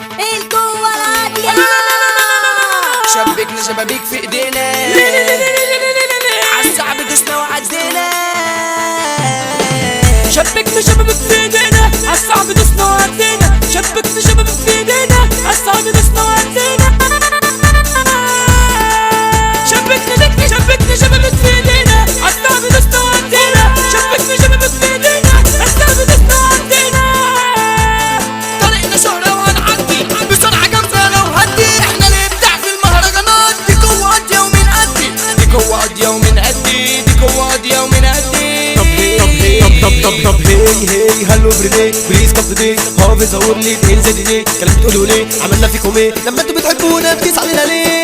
القوة العالية شبكنا شبابيك في ايدينا عالصعب دوسنا وعدينا. شبكنا شبابك في ايدينا عالصعب دوسنا وعدينا. شبكنا شبابك في ايدينا عالصعب دوسنا وعدينا. شبكنا شبابك في ايدينا عالصعب دوسنا وعدينا. شبكنا شبابك في ايدينا عالصعب دوسنا وعدينا. طريقنا شهرة وهنعدي بسرعة جامدة لو هدي. احنا اللي نبدع في المهرجانات. دي قوة قاضية ومن قدي. دي قوة قاضية ومن قدي. دي قوة قاضية ومن قدي. طب هي هلو بريدي بليز كف دي هو بيزور لي تنزل دي كلام بتقولوا ليه عملنا فيكم ايه لما انتوا بتحبونا بتقيس علينا ليه.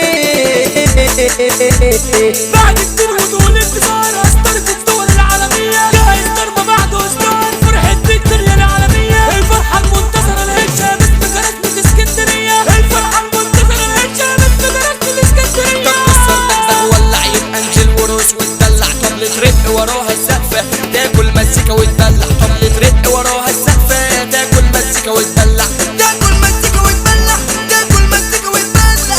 بعد كتير وطول انتظار اصدرت الدول العالمية جاهز ضربة بعد اصدار فرحة فيكتوريا العالمية. الفرحة المنتظرة لهجة باسم كراسمة اسكندرية. الفرحة المنتظرة لهجة باسم كراسمة اسكندرية. طب كسر دغدغ ولع يبقى انزل ورقص وتدلع. طبلة رق وراها السقفة تاكل مزيكا وتدلع. طبلة رق وراها السقفة تاكل مزيكا وتدلع. تاكل مزيكا وتدلع. تاكل مزيكا وتدلع.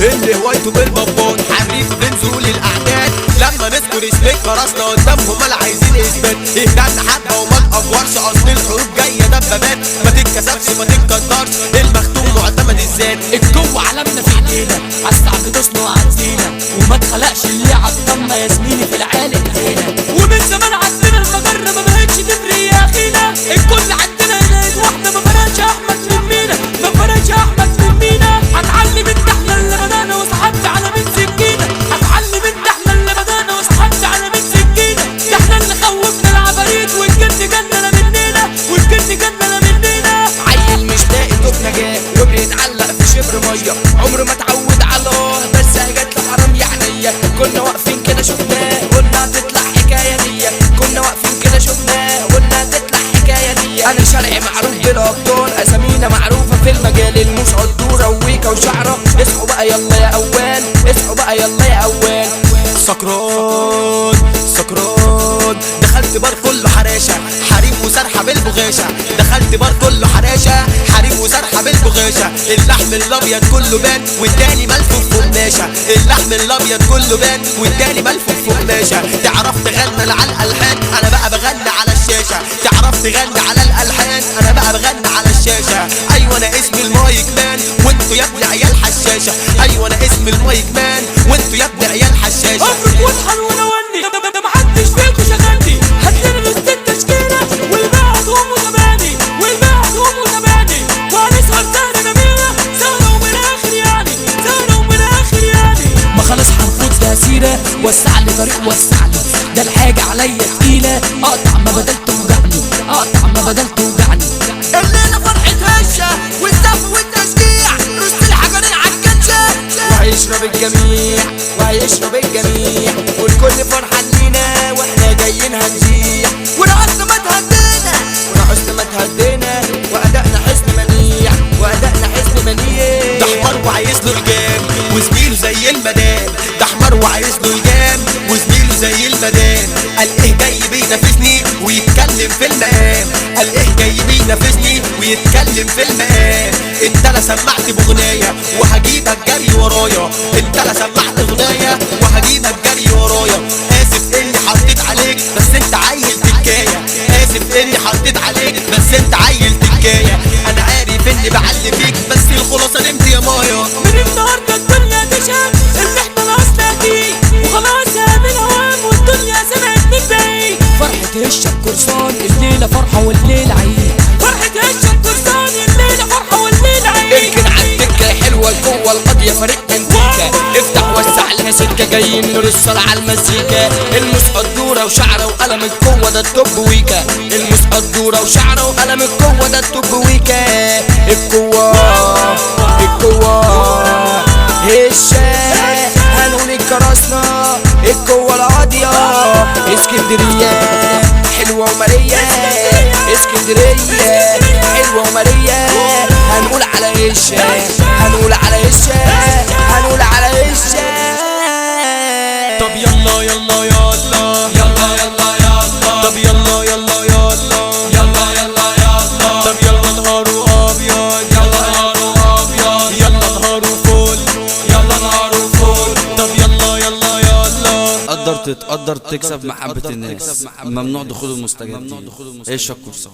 اللي هوايته بالبابات حريف بنزول الاعداد. لما نذكر اسمك فرسنا قدامهم ولا عايزين اثبات. اهدالنا حبه وما تقفرش اصل الحروب جايه دبابات. ما تتكسفش ما تتقدرش المختوم معتمد الذات. الجو علمنا في ايدينا عالصعب دوسنا وعدينا. وما اتخلقش اللي عالضمة يا زميلي في العالي ايدينا. ومن زمان عندنا المجرة ما بقتش تفرق يا اخينا. الكل عندنا ايد واحدة ما فرقش احمد من مينا. ما فرقش احمد من مينا. هتعلم انت احنا اللي بدانا وسحبت على من سكينة. هتعلم انت احنا اللي بدانا وسحبت على من سكينة. ده احنا اللي خوفنا العفاريت والجن جننا مننا. والجن جننا مننا. عيل مش لاقي توب نجاة وبيتعلق في شبر ميه. عمره ما اتعود على الله بس جات له حرام يا عينيا. كنا واقفين كده شفناه قلنا هتطلع حكايه دي. كنا واقفين كده شفناه قلنا هتطلع حكايه دي. انا شرعي معروف بالابطال اسامينا معروفه في المجال. الموس عدوره وويكا وشعره. اصحوا بقى يلا يا اول. اصحوا بقى يلا يا اول. سكران دخلت بار كله حراشة حريم وسرحة بالبغاشة. دخلت بار كله حراشة حريم وسرحة بالبغاشة. اللحم الابيض كله بان والتاني ملفوف في قماشة. اللحم الابيض كله بان والتاني ملفوف في قماشة. تعرف تغني على الالحان انا بقى بغني على الشاشة. تعرف تغني على الالحان انا بقى بغني على الشاشة. ايوه انا اسمي المايك مان وانتوا يا ابني عيال حشاشة. ايوه انا اسمي المايك مان وانتوا يا ابني عيال حشاشة. افرق واطحن ونوني ده محدش فيكوا شغلني. هتلاقي نص التشكيلة والباقي هتقوم وزماني. والباقي هتقوم وزماني. وهنسهر سهرة جميلة سهرة ومن الاخر يعني. سهرة ومن الاخر يعني. ما خلاص هنفوت تأثيرة. وسع لي طريق وسع لي. ده الحاجة عليا تقيلة. اقطع ما بدل توجعني. اقطع ما بدل توجعني. الليلة فرحة هشة والزف والتشجيع. رص الحجرين عالكنشة وهيشرب الجميع. وهيشرب الجميع. والكل فرحان لينا واحنا جايين هنزيع. ورقصنا ما تهدينا. ورقصنا ما تهدينا. وأدائنا حزن منيع. وأدائنا حزن منيع. ده حمار وعايز له الجام وزميله زي المدام. ده حمار وعايز له الجام وزميله زي المدام. قال ايه جاي بينافسني ويتكلم في المقام. قال ايه جاي بينافسني ويتكلم في المقام. انت لا سمعت بغناية وهجيبك جري ورايا. انت لا سمعت غناية وهجيبك جري ورايا. اسف اني حطيت عليك بس انت عيل تكاية. اسف اني حطيت عليك بس انت عيل تكاية. انا عارف اني بعلم فيك بس الخلاصة نمت يا مايا. من النهاردة الدنيا تشهد ان احنا ناقصنا فيه. وخلاص يا من هوام والدنيا سمعت من بعيد. فرحة هشة القرصان الليلة فرحة والليلة عيد. فرحة هشة القرصان الليلة فرحة والليلة عيد. اركن عالدكة حلوة القوة القاضية فريق انتيكا. افتح وسع لنا سكة جايين نرسل على المزيكا. الموس قدورة وشعرة وقلم القوة ده التوب ويكا. الموس قدورة وشعرة وقلم القوة ده التوب ويكا. القوة هشة هنقول الكراسنا. القوة القاضية اسكندرية حلوة ومالية. اسكندرية حلوة ومالية. هنقول على هشة. هنقول على هشة. هنقول على هشة. طب يلا يلا يلا يلا يلا يلا. طب يلا يلا يلا يلا يلا يلا. طب يلا نهار ابيض. يلا نهار تتقدر تكسب محبة الناس. ممنوع دخول المستجدين. ايش الكورسات.